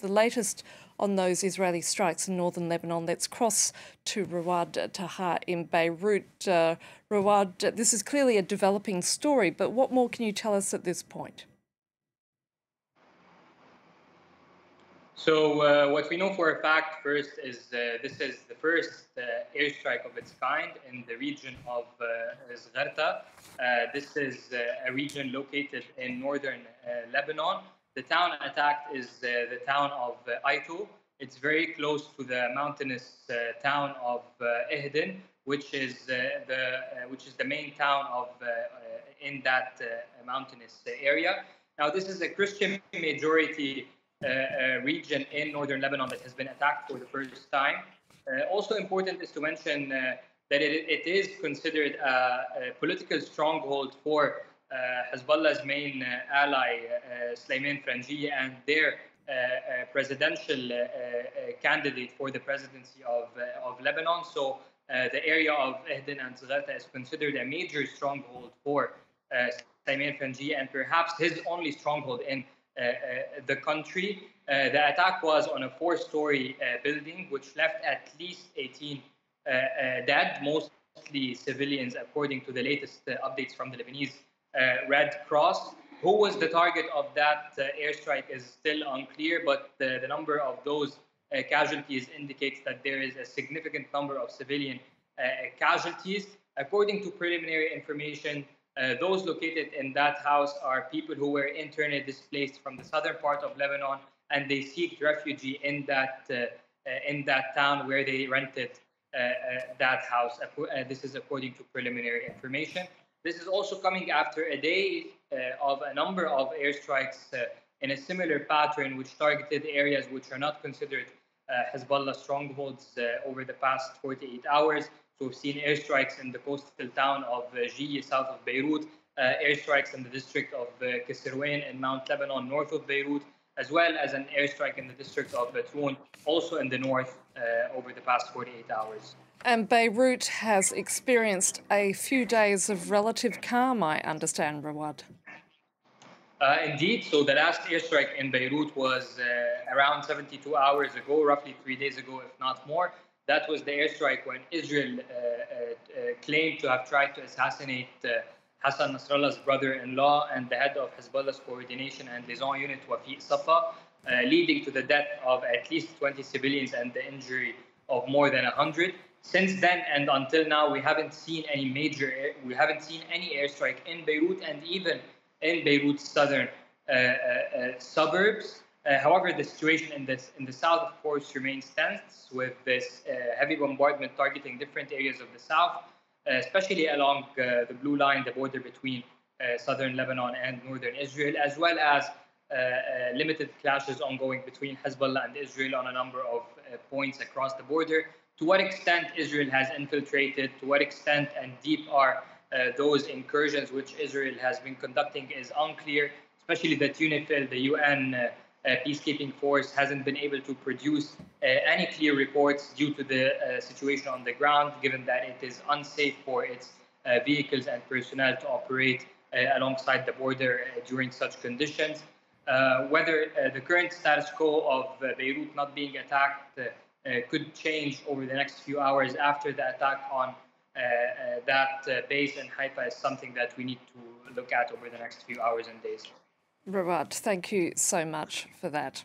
the latest on those Israeli strikes in northern Lebanon. Let's cross to Rawad Taha in Beirut. Rawad, this is clearly a developing story, but what more can you tell us at this point? So what we know for a fact first is this is the first airstrike of its kind in the region of Zgharta. This is a region located in northern Lebanon. The town attacked is the town of Aito. It's very close to the mountainous town of Ehden, which is the main town of in that mountainous area. Now, this is a Christian majority region in northern Lebanon that has been attacked for the first time. Also important is to mention that it is considered a political stronghold for Hezbollah's main ally, Sleiman Frangieh, and their presidential candidate for the presidency of Lebanon. So the area of Ehden and Zgharta is considered a major stronghold for Sleiman Frangieh, and perhaps his only stronghold in the country. The attack was on a four-story building, which left at least 18 dead, mostly civilians, according to the latest updates from the Lebanese Red Cross. Who was the target of that airstrike is still unclear, but the number of those casualties indicates that there is a significant number of civilian casualties. According to preliminary information, those located in that house are people who were internally displaced from the southern part of Lebanon, and they seek refuge in that town where they rented that house. This is according to preliminary information. This is also coming after a day of a number of airstrikes in a similar pattern, which targeted areas which are not considered Hezbollah strongholds over the past 48 hours. So we've seen airstrikes in the coastal town of Jiyeh, south of Beirut, airstrikes in the district of Kisirwain in Mount Lebanon, north of Beirut, as well as an airstrike in the district of Batroun, also in the north, over the past 48 hours. And Beirut has experienced a few days of relative calm, I understand, Rawad. Indeed. So the last airstrike in Beirut was around 72 hours ago, roughly 3 days ago, if not more. That was the airstrike when Israel claimed to have tried to assassinate Hassan Nasrallah's brother-in-law and the head of Hezbollah's coordination and liaison unit, Wafiq Safa, leading to the death of at least 20 civilians and the injury of more than 100. Since then and until now, we haven't seen any airstrike in Beirut and even in Beirut's southern suburbs. However, the situation in the south, of course, remains tense, with this heavy bombardment targeting different areas of the south, especially along the blue line, the border between southern Lebanon and northern Israel, as well as limited clashes ongoing between Hezbollah and Israel on a number of points across the border. To what extent Israel has infiltrated, to what extent and deep are those incursions which Israel has been conducting is unclear, especially that UNIFIL, the UN peacekeeping force, hasn't been able to produce any clear reports due to the situation on the ground, given that it is unsafe for its vehicles and personnel to operate alongside the border during such conditions. Whether the current status quo of Beirut not being attacked could change over the next few hours after the attack on that base in Haifa is something that we need to look at over the next few hours and days. Rawad, thank you so much for that.